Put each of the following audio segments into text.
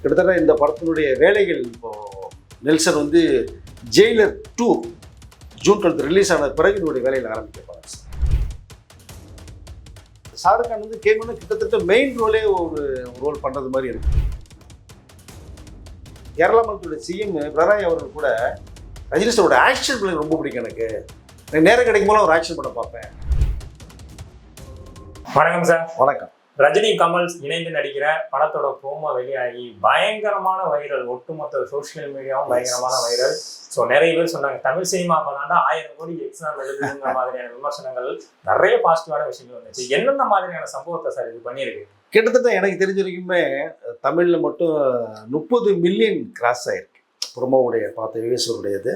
கிட்டத்தட்ட இந்த படத்தினுடைய வேலைகள் இப்போ நெல்சன் வந்து ஜெயிலர் 2 ஜூன் 12 ரிலீஸ் ஆன பிறகு இதனுடைய வேலையில் ஆரம்பிக்க போகிறாங்க சார். ஷாருக் கான் வந்து கேமனு கிட்டத்தட்ட மெயின் ரோலே ஒரு ரோல் பண்ணுறது மாதிரி இருக்கு. கேரளா மாநிலத்துடைய சிஎம் பினராயி அவர்கள் கூட ரஜினி சாரோட ஆக்ஷன் பிள்ளைங்க ரொம்ப பிடிக்கும் எனக்கு நேரம் கிடைக்கும் போல ஒரு ஆக்ஷன் படம் பார்ப்பேன். வணக்கம் சார். வணக்கம். ரஜினி கமல் இணைந்து நடிக்கிற படத்தோட ப்ரோமோ வெளியாகி பயங்கரமான வைரல், ஒட்டுமொத்த சோசியல் மீடியாவும் பயங்கரமான வைரல். ஸோ நிறைய பேர் சொன்னாங்க தமிழ் சினிமா பண்ணாண்டா 1000 கோடி எக்ஸாம் எழுதுங்கிற மாதிரியான விமர்சனங்கள், நிறைய பாசிட்டிவான விஷயங்கள் வந்துச்சு. என்னென்ன மாதிரியான சம்பவத்தை சார் இது பண்ணியிருக்கு? கிட்டத்தட்ட எனக்கு தெரிஞ்ச வரைக்குமே தமிழில் மட்டும் 30 மில்லியன் கிராஸ் ஆயிருக்கு ப்ரோமோவுடைய பார்த்த விவேசருடையது.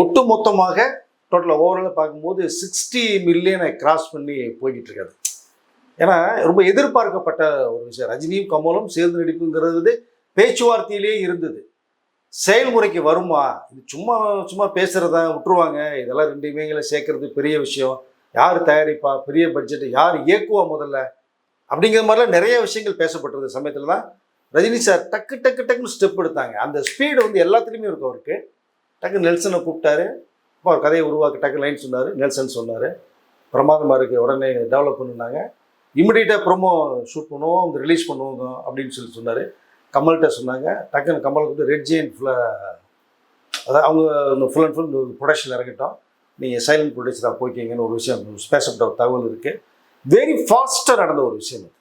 ஒட்டு மொத்தமாக டோட்டலாக ஓவராலாக பார்க்கும்போது 60 மில்லியனை கிராஸ் பண்ணி போய்கிட்டு இருக்காது. ஏன்னா ரொம்ப எதிர்பார்க்கப்பட்ட ஒரு விஷயம். ரஜினியும் கமலும் சேர்ந்து நடிப்புங்கிறது பேச்சுவார்த்தையிலே இருந்தது. செயல்முறைக்கு வருமா, இது சும்மா சும்மா பேசுகிறதா விட்டுருவாங்க, இதெல்லாம் 2 இமயங்களை சேர்க்கறது பெரிய விஷயம், யார் தயாரிப்பா, பெரிய பட்ஜெட்டு, யார் இயக்குவா முதல்ல, அப்படிங்கிற மாதிரிலாம் நிறைய விஷயங்கள் பேசப்பட்டது சமயத்தில் தான் ரஜினி சார் டக்கு டக்கு டக்குன்னு ஸ்டெப் எடுத்தாங்க. அந்த ஸ்பீடு வந்து எல்லாத்துலேயுமே இருக்கும் அவருக்கு. டக்கு நெல்சனை கூப்பிட்டாரு, இப்போ அவர் கதையை உருவாக்க டக்கு லைன் சொன்னார், நெல்சன் சொன்னார், பிரமாதமாக இருக்குது, உடனே டெவலப் பண்ணுனாங்க. இமிடியேட்டாக ப்ரோமோ ஷூட் பண்ணுவோம், வந்து ரிலீஸ் பண்ணுவோங்க அப்படின்னு சொன்னார். கமல்கிட்ட சொன்னாங்க. டக்குன்னு கமலுக்கு வந்து ரெட் ஜெயின் ஃபுல்லாக, அதாவது அவங்க இந்த ஃபுல் அண்ட் ஃபுல் ப்ரொடக்ஷன் இறங்கிட்டோம், நீங்கள் சைலண்ட் ப்ரொடியூசராக போய்க்கிங்கன்னு ஒரு விஷயம் பேசப்பட்ட ஒரு தகவல் இருக்குது. வெரி ஃபாஸ்ட்டாக நடந்த ஒரு விஷயம்.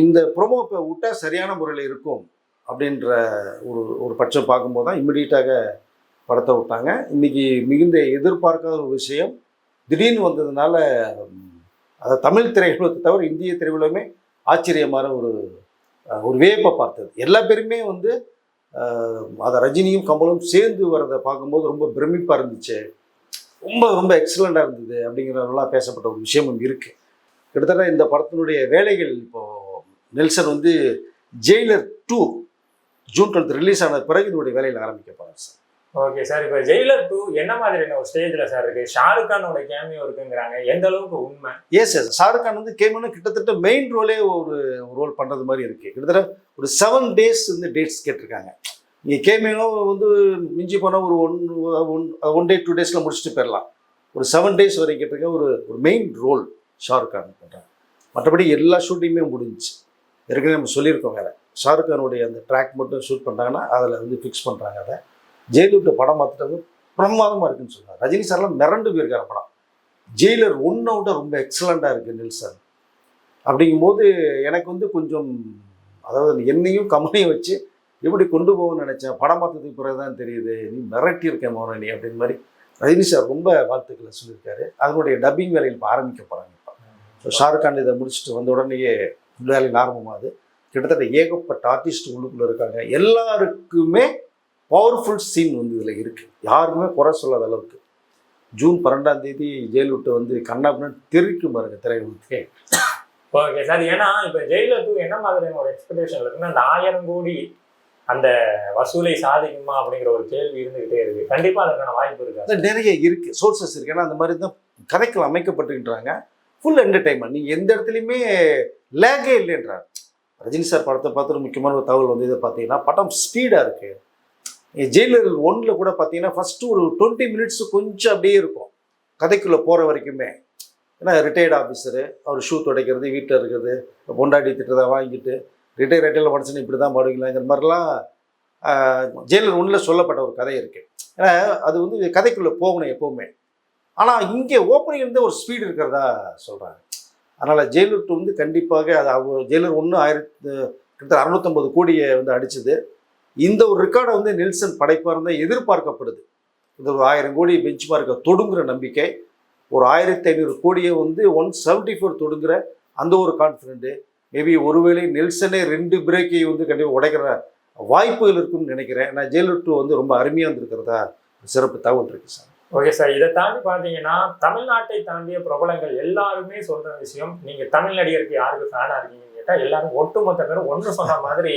இந்த ப்ரோமோ இப்போ விட்டால் சரியான முறையில் இருக்கும் அப்படின்ற ஒரு பட்சம் பார்க்கும்போது தான் இமிடியேட்டாக படத்தை விட்டாங்க. இன்றைக்கி மிகுந்த எதிர்பார்க்காத ஒரு விஷயம் திடீர்னு வந்ததுனால, அதை தமிழ் திரையுலகத்தை தவிர இந்திய திரையுலகமே ஆச்சரியமான ஒரு வியப்பை பார்த்தது. எல்லா பேருமே வந்து அதை ரஜினியும் கமலும் சேர்ந்து வரதை பார்க்கும்போது ரொம்ப பிரமிப்பாக இருந்துச்சு, ரொம்ப ரொம்ப எக்ஸலண்ட்டாக இருந்தது அப்படிங்கிறதெல்லாம் பேசப்பட்ட ஒரு விஷயமும் இருக்குது. கிட்டத்தட்ட இந்த படத்தினுடைய வேலைகள் இப்போது நெல்சன் வந்து ஜெயிலர் 2 ஜூன் 12 ரிலீஸ் ஆன பிறகு இதனுடைய வேலையில் ஆரம்பிக்க போகிறார் சார். Okay sir. இப்போ ஜெயிலர் 2 என்ன மாதிரியான ஒரு ஸ்டேஜில் சார் இருக்குது? ஷாருக் கானோட கேமியோ இருக்குங்கிறாங்க, எந்த அளவுக்கு உண்மை? எஸ் சார், ஷாருக் கான் வந்து கேமனு கிட்டத்தட்ட மெயின் ரோலே ஒரு ரோல் பண்ணுறது மாதிரி இருக்குது. கிட்டத்தட்ட ஒரு 7 டேஸ் வந்து டேட்ஸ் கேட்டிருக்காங்க. இங்கே கேமியோ வந்து மிஞ்சி போனால் ஒரு ஒன் டே 2 டேஸில் முடிச்சுட்டு போயிடலாம். ஒரு 7 டேஸ் வரைக்கும் கேட்டிருக்க ஒரு மெயின் ரோல் ஷாருக் கான் பண்ணுறாங்க. மற்றபடி எல்லா ஷூட்டிங்குமே முடிஞ்சிச்சு. ஏற்கனவே நம்ம சொல்லியிருக்கோம். வேறு ஷாருக் கானுடைய அந்த ட்ராக் மட்டும் ஷூட் பண்ணுறாங்கன்னா அதில் வந்து ஃபிக்ஸ் பண்ணுறாங்க. அதை ஜெயிலர் படம் பார்த்துட்டு பிரமாதமாக இருக்குன்னு சொன்னார். ரஜினி சார்லாம் மிரண்டு போயிருக்காரு படம். ஜெயிலர் 1 விட ரொம்ப எக்ஸலண்ட்டாக இருக்குது நெல்சன். அப்படிங்கும்போது எனக்கு வந்து கொஞ்சம், அதாவது என்னையும் கமலையும் வச்சு எப்படி கொண்டு போகணும்னு நினச்சேன், படம் பார்த்ததுக்கு பிறகு தான் தெரியுது, நீ மிரட்டி இருக்கேன் மோரணி அப்படின்னு மாதிரி ரஜினி சார் ரொம்ப வாழ்த்துக்களை சொல்லியிருக்காரு. அதனுடைய டப்பிங் வேலையில் இப்போ ஆரம்பிக்க போகிறாங்க. இப்போ ஷாருக் கான் இதை முடிச்சுட்டு வந்த உடனேயே வேலையில் ஆரம்பமாகுது. கிட்டத்தட்ட ஏகப்பட்ட ஆர்டிஸ்ட் உள்ளுக்குள்ளே இருக்காங்க. எல்லாருக்குமே பவர்ஃபுல் சீன் வந்து இதில் இருக்குது, யாருக்குமே குறை சொல்லாத அளவுக்கு. ஜூன் 12 ஜெயில் விட்டு வந்து கண்ணாபின்னு தெரிவிக்கும் பாருங்க திரையுலகத்துக்கு. Okay sir. ஏன்னா இப்போ ஜெயிலர் 2 என்ன மாதிரியான ஒரு எக்ஸ்பெக்டேஷன் இருக்குன்னா, அந்த 1000 கோடி அந்த வசூலை சாதிக்குமா அப்படிங்கிற ஒரு கேள்வி இருந்துகிட்டே இருக்கு. கண்டிப்பாக அதுக்கான வாய்ப்பு இருக்கு, அது நிறைய இருக்குது, சோர்சஸ் இருக்குது. ஏன்னா அந்த மாதிரி தான் கதைகள் அமைக்கப்பட்டுக்கின்றாங்க. ஃபுல் என்டர்டைன்மெண்ட், நீங்கள் எந்த இடத்துலையுமே லேகே இல்லைன்றார். ரஜினி சார் படத்தை பார்த்துட்டு முக்கியமான ஒரு தகவல் வந்து இதை பார்த்தீங்கன்னா, படம் ஸ்பீடாக இருக்குது. ஜெயிலர் 1 கூட பார்த்தீங்கன்னா ஃபஸ்ட்டு ஒரு 20 மினிட்ஸு கொஞ்சம் அப்படியே இருக்கும் கதைக்குள்ளே போகிற வரைக்குமே. ஏன்னா ரிட்டையர்டு ஆஃபீஸரு, அவர் ஷூ துடைக்கிறது, வீட்டில் இருக்கிறது, பொண்டாட்டி திட்டத்தை வாங்கிட்டு ரிட்டையரில் படிச்சுன்னு இப்படி தான் பாடுவீங்களாங்கிற மாதிரிலாம் ஜெயிலர் 1 சொல்லப்பட்ட ஒரு கதை இருக்குது. ஏன்னா அது வந்து கதைக்குள்ளே போகணும் எப்போவுமே. ஆனால் இங்கே ஓப்பனிங் இருந்து ஒரு ஸ்பீடு இருக்கிறதா சொல்கிறாங்க. அதனால் ஜெயிலர் 2 வந்து கண்டிப்பாக அது ஜெயிலர் 1 கிட்டத்தட்ட 650 கோடியை வந்து அடிச்சுது. இந்த ஒரு ரெக்கார்டை வந்து நெல்சன் படைப்பாக இருந்தால் எதிர்பார்க்கப்படுது. இந்த ஒரு 1000 கோடி பெஞ்ச் மார்க்கை தொடுங்கிற நம்பிக்கை, ஒரு 1500 கோடியை வந்து 174 தொடுங்கிற அந்த ஒரு கான்ஃபிடென்ட்டு. மேபி ஒருவேளை நெல்சனே 2 பிரேக்கை வந்து கண்டிப்பாக உடைக்கிற வாய்ப்புகள் இருக்குன்னு நினைக்கிறேன். நான் ஜெயிலர் 2 வந்து ரொம்ப அருமையாக இருந்திருக்கிறதா சிறப்பு தகவல் இருக்குது சார். Okay sir. இதை தாண்டி பார்த்தீங்கன்னா, தமிழ்நாட்டை தாண்டிய பிரபலங்கள் எல்லாருமே சொல்கிற விஷயம், நீங்கள் தமிழ் நடிகருக்கு யாருக்கு ஃபேனாக இருக்கீங்கன்னு கேட்டால் எல்லாரும் ஒட்டுமொத்த பேரும் ஒன்று சொன்ன மாதிரி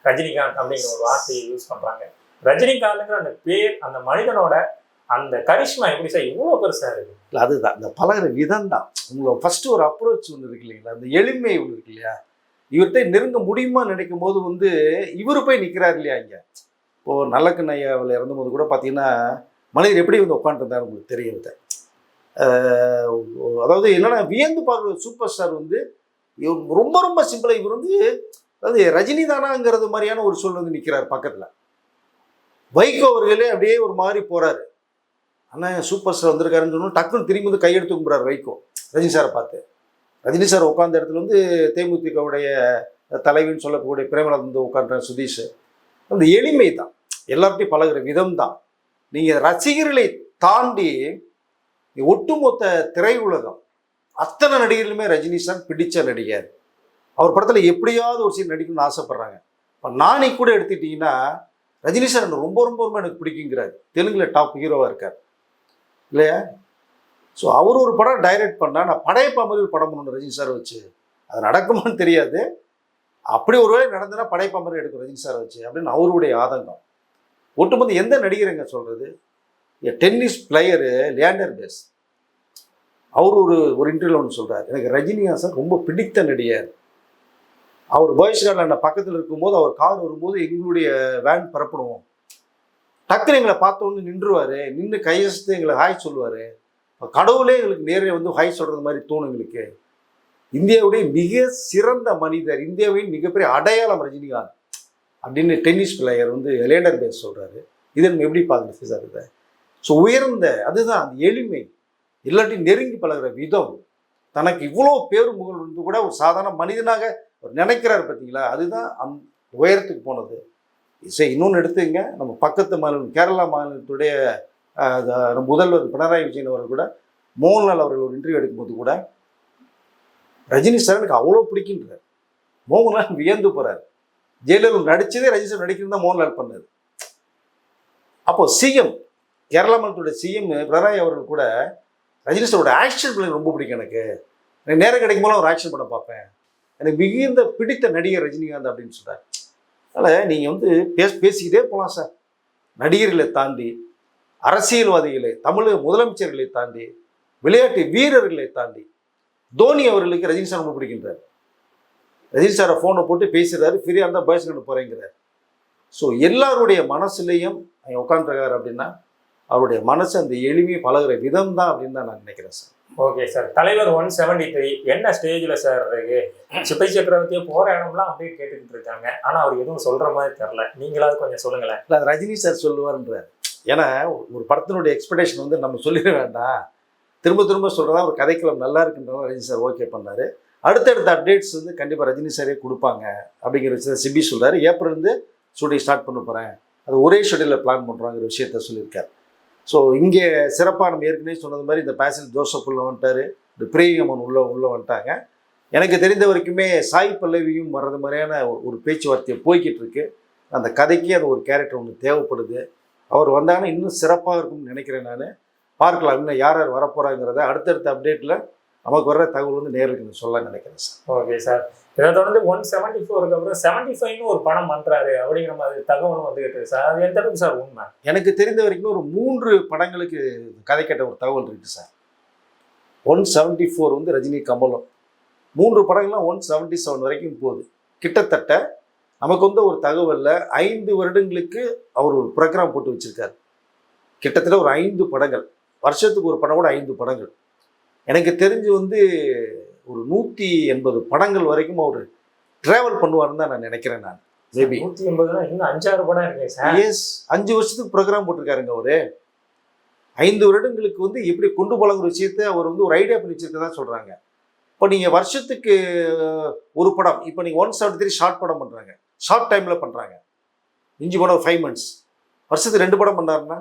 ரஜினிகாந்த் அப்படிங்கிற ஒரு வார்த்தையை யூஸ் பண்ணுறாங்க. ரஜினிகாந்துங்கிற அந்த பேர், அந்த மனிதனோட அந்த கரிஷ்மா எப்படி சார் இவ்வளோ பெருசாக இருக்குது? இல்லை, அதுதான் இந்த பழகிற விதம் தான். உங்களை ஃபஸ்ட்டு ஒரு அப்ரோச் ஒன்று இருக்கு இல்லைங்களா, அந்த எளிமை ஒன்று இருக்கு இல்லையா. இவர்கிட்ட நெருங்க முடியுமா நினைக்கும் போது வந்து இவர் போய் நிற்கிறார் இல்லையா இங்கே. இப்போது நல்லக்கண் ஐயாவில் இறந்தபோது கூட பார்த்தீங்கன்னா மனிதர் எப்படி வந்து உட்காந்துருந்தார் உங்களுக்கு தெரியுது. அதாவது என்னென்னா வியந்து பார்க்குற சூப்பர் ஸ்டார் வந்து இவர் ரொம்ப ரொம்ப சிம்பிளாக இவர் வந்து அதாவது ரஜினி தானாங்கிறது மாதிரியான ஒரு சொல் வந்து நிற்கிறார் பக்கத்தில். வைகோ அவர்களே அப்படியே ஒரு மாதிரி போகிறாரு. ஆனால் சூப்பர் ஸ்டார் வந்திருக்காருன்னு சொன்னோம் டக்குன்னு திரும்பி வந்து கையெடுத்து கும்பிட்றாரு வைகோ ரஜினி சாரை பார்த்து. ரஜினி சார் உட்காந்த இடத்துல வந்து தேமுதிகவுடைய தலைவின்னு சொல்லக்கூடிய பிரேமலா வந்து உட்காந்துற சுதீஷ். அந்த எளிமை தான், எல்லார்ட்டையும் பழகுற விதம் தான். நீங்கள் ரசிகர்களை தாண்டி ஒட்டுமொத்த திரையுலகம் அத்தனை நடிகர்களுமே ரஜினி சார் பிடிச்ச நடிகர். அவர் படத்தில் எப்படியாவது ஒரு சீன் நடிக்கணும்னு ஆசைப்பட்றாங்க. இப்போ நானே கூட எடுத்துக்கிட்டிங்கன்னா ரஜினி சார் எனக்கு ரொம்ப ரொம்ப ரொம்ப எனக்கு பிடிக்குங்கிறார். தெலுங்கில் டாப் ஹீரோவாக இருக்கார் இல்லையா. ஸோ அவர் ஒரு படம் டைரக்ட் பண்ணால் நான் படையப்பா மாதிரி ஒரு படம் பண்ணணும் ரஜினி சார் வச்சு. அது நடக்குமான்னு தெரியாது. அப்படி ஒரு வேளை நடந்ததுன்னா படையப்பா மாதிரி எடுக்கும் ரஜினி சார் வச்சு அப்படின்னு அவருடைய ஆதங்கம். ஒட்டுமொத்த எந்த நடிகருங்க சொல்கிறது, டென்னிஸ் பிளேயரு லியாண்டர் பேஸ் அவர் ஒரு இன்டர்வியூ ஒன்று சொல்கிறார், எனக்கு ரஜினிகாந்த் ரொம்ப பிடித்த நடிகர். அவர் பாய்ஸ் கார்டில் பக்கத்தில் இருக்கும்போது அவர் கார் வரும்போது எங்களுடைய வேன் பரப்பணும், டக்குன்னு எங்களை பார்த்தோன்னு நின்றுவார், நின்று கையசத்து எங்களை ஹாய் சொல்லுவார். கடவுளே எங்களுக்கு நேரே வந்து ஹாய் சொல்கிறது மாதிரி தோணும் எங்களுக்கு. இந்தியாவுடைய மிக சிறந்த மனிதர், இந்தியாவின் மிகப்பெரிய அடையாளம் ரஜினிகாந்த் அப்படின்னு டென்னிஸ் பிளேயர் வந்து லியாண்டர் பேஸ் சொல்கிறாரு. இதை நம்ம எப்படி பார்க்குறது சார் இதை? ஸோ உயர்ந்த அதுதான் அந்த எளிமை, எல்லாத்தையும் நெருங்கி பழகிற விதம், தனக்கு இவ்வளோ பேரு புகழ் வந்து கூட ஒரு சாதாரண மனிதனாக நினைக்கிறாரு பார்த்தீங்களா, அதுதான் உயரத்துக்கு போனது. சரி, இன்னொன்று எடுத்துங்க, நம்ம பக்கத்து மாநிலம் கேரளா மாநிலத்துடைய முதல்வர் பினராயி விஜயன் அவர்கள் கூட மோகன்லால் அவர்கள் ஒரு இன்டர்வியூ எடுக்கும்போது கூட ரஜினி சார் எனக்கு அவ்வளோ பிடிக்கின்றார். மோகன்லால் வியந்து போகிறார். ஜெயலலிதா நடித்ததே ரஜினி சார் நடிக்கிறது தான் மோகன்லால் பண்ணது. அப்போ சிஎம் கேரளா மாநிலத்துடைய சிஎம் பினராயி அவர்கள் கூட ரஜினி சாரோட ஆக்ஷன் படம் ரொம்ப பிடிக்கும். எனக்கு நேரம் கிடைக்கும் போல ஒரு ஆக்ஷன் படம் பார்ப்பேன், எனக்கு மிகுந்த பிடித்த நடிகர் ரஜினிகாந்த் அப்படின்னு சொல்கிறார். அதனால் நீங்கள் வந்து பேசிக்கிட்டே போகலாம் சார். நடிகர்களை தாண்டி, அரசியல்வாதிகளை, தமிழக முதலமைச்சர்களை தாண்டி, விளையாட்டு வீரர்களை தாண்டி, தோனி அவர்களுக்கு ரஜினி சார் ரொம்ப பிடிக்கின்றார். ரஜினி சாரை ஃபோனை போட்டு பேசுகிறாரு, ஃப்ரீயாக இருந்தால் பாய்ஸ் கண்டு போகிறேங்கிறார். ஸோ எல்லாருடைய மனசுலையும் உட்காந்துருக்காரு அப்படின்னா அவருடைய மனசு அந்த எளிமையை பழகிற விதம் தான் அப்படின்னு தான் நான் நினைக்கிறேன் சார். ஓகே சார், தலைவர் 173 என்ன ஸ்டேஜில் சார் இருக்கு? சிப்பை சக்கரவர்த்தியை போகிற இடம்லாம் அப்படியே கேட்டுக்கிட்டு இருக்காங்க, ஆனால் அவர் எதுவும் சொல்கிற மாதிரி தெரில. நீங்களாவது கொஞ்சம் சொல்லுங்களேன். இல்லை, அது ரஜினி சார் சொல்லுவார்ன்றார். ஏன்னா ஒரு படத்தினுடைய எக்ஸ்பெக்டேஷன் வந்து நம்ம சொல்லிட வேண்டாம், திரும்ப திரும்ப சொல்கிறதா ஒரு கதைக்களம் நல்லா இருக்குன்றதான் ரஜினி சார் ஓகே பண்ணார். அடுத்தடுத்த அப்டேட்ஸ் வந்து கண்டிப்பாக ரஜினி சாரே கொடுப்பாங்க அப்படிங்கிற விஷயத்தை சிபி சொல்கிறார். ஏப்ரல் இருந்து ஷூட்டிங் ஸ்டார்ட் பண்ண போகிறேன், அது ஒரே ஷெடியூலில் பிளான் பண்ணுறாங்கிற விஷயத்த சொல்லியிருக்கார். ஸோ இங்கே சிறப்பாக நம்ம ஏற்கனவே சொன்னது மாதிரி இந்த பேசன் ஜோசப் உள்ள வந்துட்டார், இந்த பிரியமன் உள்ள வந்துட்டாங்க. எனக்கு தெரிந்த வரைக்குமே சாய் பல்லவியும் வர்றது மாதிரியான ஒரு பேச்சுவார்த்தையை போய்கிட்டு இருக்கு. அந்த கதைக்கு அது ஒரு கேரக்டர் ஒன்று தேவைப்படுது. அவர் வந்தாங்கன்னா இன்னும் சிறப்பாக இருக்கும்னு நினைக்கிறேன். நான் பார்க்கலாம் இன்னும் யார் யார் வரப்போகிறாங்கிறத அடுத்தடுத்த அப்டேட்டில் நமக்கு வர்ற தகவல் வந்து நேருக்கு சொல்ல நினைக்கிறேன் சார். ஓகே சார், இதை தொடர்ந்து 174க்கு அப்புறம் 75ன்னு ஒரு படம் பண்ணுறாரு அப்படிங்கிற மாதிரி தகவலும் வந்துகிட்டு இருக்கு சார். அது எந்த அளவுக்கு சார் உண்மை? எனக்கு தெரிந்த வரைக்கும் ஒரு 3 படங்களுக்கு கதை கேட்ட ஒரு தகவல் இருக்குது சார். 174 வந்து ரஜினி கமலம், 3 படங்கள்லாம் 177 வரைக்கும் போகுது. கிட்டத்தட்ட நமக்கு வந்து ஒரு தகவலில் 5 வருடங்களுக்கு அவர் ஒரு ப்ரோக்ராம் போட்டு வச்சுருக்காரு. கிட்டத்தட்ட ஒரு 5 படங்கள், வருஷத்துக்கு ஒரு படம் கூட 5 படங்கள். எனக்கு தெரிஞ்சு வந்து ஒரு 180 படங்கள் வரைக்கும் அவர் ட்ராவல் பண்ணுவார்னு தான் நான் நினைக்கிறேன். நான் மேபி 180 இன்னும் 5-6 படம் இருக்கு சார். எஸ், 5 வருஷத்துக்கு ப்ரோக்ராம் போட்டிருக்காருங்க அவரு. 5 வருடங்களுக்கு வந்து எப்படி கொண்டு போகலாங்கிற விஷயத்தை அவர் வந்து ஒரு ஐடியா பண்ணி வச்சிருக்கதா சொல்கிறாங்க. இப்போ நீங்கள் வருஷத்துக்கு ஒரு படம், இப்போ நீங்கள் 173 ஷார்ட் படம் பண்ணுறாங்க, ஷார்ட் டைமில் பண்ணுறாங்க, இஞ்சி படம் 5 months, வருஷத்துக்கு 2 படம் பண்ணாருன்னா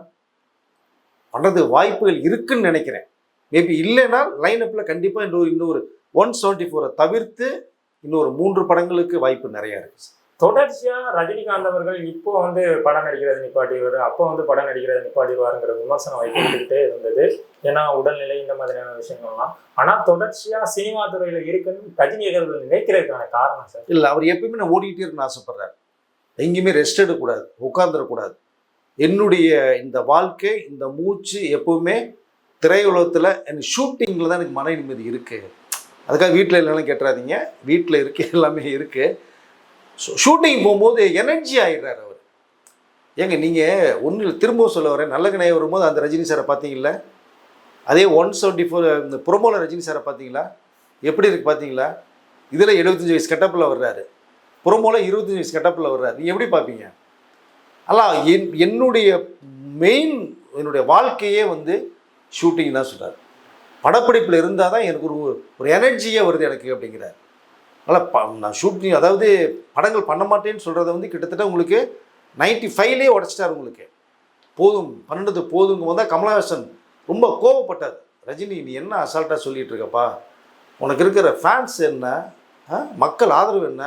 பண்ணுறது வாய்ப்புகள் இருக்குன்னு நினைக்கிறேன். மேபி இல்லைன்னா லைனப்பில் கண்டிப்பாக இன்னொரு 174 தவிர்த்து இன்னொரு 3 படங்களுக்கு வாய்ப்பு நிறையா இருக்குது. தொடர்ச்சியாக ரஜினிகாந்த் அவர்கள் இப்போ வந்து படம் நடிக்கிறது நிப்பாட்டிடுவார், அப்போ வந்து படம் நடிக்கிறது நிப்பாட்டிடுவாருங்கிற விமர்சனம் வைத்துக்கிட்டே இருந்தது. ஏன்னா உடல்நிலை இந்த மாதிரியான விஷயங்கள்லாம். ஆனால் தொடர்ச்சியாக சினிமா துறையில் இருக்குன்னு ரஜினி அவர்கள் நினைக்கிறதுக்கான காரணம் சார்? இல்லை, அவர் எப்பயுமே நான் ஓடிக்கிட்டே இருக்குன்னு ஆசைப்படுறாரு. எங்கேயுமே ரெஸ்ட் எடுக்கக்கூடாது, உட்காந்துடக்கூடாது. என்னுடைய இந்த வாழ்க்கை, இந்த மூச்சு எப்பவுமே திரையுலகத்தில் எனக்கு ஷூட்டிங்கில் தான் எனக்கு மன நிம்மதி இருக்குது. அதுக்காக வீட்டில் இல்லைனாலும் கேட்டுறாதீங்க, வீட்டில் இருக்கு, எல்லாமே இருக்குது. ஷூட்டிங் போகும்போது எனர்ஜி ஆகிடுறாரு அவர். ஏங்க நீங்கள் ஒன்றில் திரும்பவும் சொல்ல வரேன், நல்ல கணையை வரும்போது அந்த ரஜினி சாரை பார்த்தீங்களா? அதே 174 இந்த ப்ரொமோவில் ரஜினி சாரை பார்த்தீங்களா? எப்படி இருக்குது பார்த்தீங்களா? இதில் 75 வயசு கெட்டப்பில் வர்றாரு, ப்ரொமோவில் 25 வயசு கெட்டப்பில் வர்றாரு. நீங்கள் எப்படி பார்ப்பீங்க? அல்ல என்னுடைய மெயின் என்னுடைய வாழ்க்கையே வந்து ஷூட்டிங் தான் சொல்கிறார். படப்பிடிப்பில் இருந்தால் தான் எனக்கு ஒரு எனர்ஜியே வருது எனக்கு அப்படிங்கிறார். அதனால் நான் ஷூட்டிங், அதாவது படங்கள் பண்ண மாட்டேன்னு சொல்கிறத வந்து கிட்டத்தட்ட உங்களுக்கு 95லேயே உடச்சிட்டார். உங்களுக்கு போதும் 12 போதுங்க வந்தால் கமலஹாசன் ரொம்ப கோவப்பட்டார். ரஜினி நீ என்ன அசால்ட்டாக சொல்லிகிட்டு இருக்கப்பா, உனக்கு இருக்கிற ஃபேன்ஸ் என்ன, மக்கள் ஆதரவு என்ன,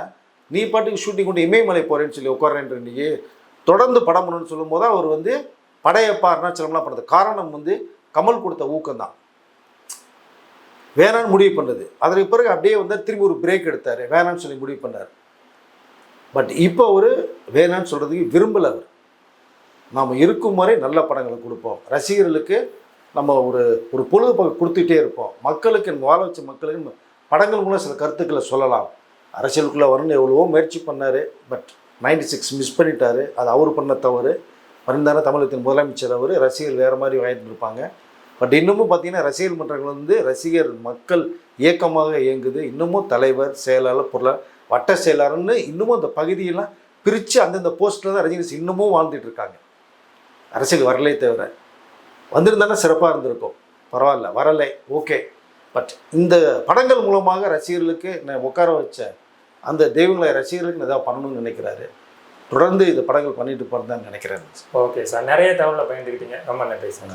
நீ பாட்டுக்கு ஷூட்டிங் கொண்டு இமயமலை போகிறேன்னு சொல்லி உட்காரேன்ற நீ தொடர்ந்து படம் பண்ணணும்னு சொல்லும்போது அவர் வந்து படையப்பா அருணாச்சலம்லாம் பண்ணது காரணம் வந்து கமல் கொடுத்த ஊக்கம் தான். வேணான்னு முடிவு பண்ணது. அதற்கு பிறகு அப்படியே வந்து திரும்பி ஒரு பிரேக் எடுத்தார், வேணான்னு சொல்லி முடிவு பண்ணார். பட் இப்போ அவர் வேணான்னு சொல்கிறதுக்கு விரும்பலை. அவர் நாம் இருக்கும் வரை நல்ல படங்களை கொடுப்போம், ரசிகர்களுக்கு நம்ம ஒரு பொழுதுபோக்கு கொடுத்துட்டே இருப்போம், மக்களுக்கு வாழ வச்ச மக்களுக்கு படங்கள் மூலம் சில கருத்துக்களை சொல்லலாம். அரசியலுக்குள்ளே வரணும்னு எவ்வளவோ முயற்சி பண்ணார். பட் 96 மிஸ் பண்ணிட்டார். அது அவர் பண்ண தவறு. மறைந்தான தமிழகத்தின் முதலமைச்சர் அவர். ரசிகர்கள் வேறு மாதிரி வாங்கிட்டு இருப்பாங்க. பட் இன்னமும் பார்த்தீங்கன்னா ரசிகர் மன்றங்கள் வந்து ரசிகர் மக்கள் இயக்கமாக இயங்குது. இன்னமும் தலைவர், செயலாளர், பொருளாளர், வட்ட செயலாளர்னு இன்னமும் அந்த பகுதியெல்லாம் பிரித்து அந்தந்த போஸ்ட்டில் தான் ரஜினி இன்னமும் வாழ்ந்துட்டு இருக்காங்க. அரசியல் வரலே தவிர வந்திருந்தானே சிறப்பாக இருந்திருக்கும். பரவாயில்ல, வரலை, ஓகே. பட் இந்த படங்கள் மூலமாக ரசிகர்களுக்கு நான் உட்கார வச்ச அந்த தெய்வங்களை ரசிகர்களுக்கு ஏதாவது பண்ணணும்னு நினைக்கிறாரு. தொடர்ந்து இந்த படங்கள் பண்ணிட்டு போகிறதான்னு நினைக்கிறேன். ஓகே சார், நிறைய தகவலை பயந்துக்கிட்டீங்க. ரொம்ப நன்றி சார்.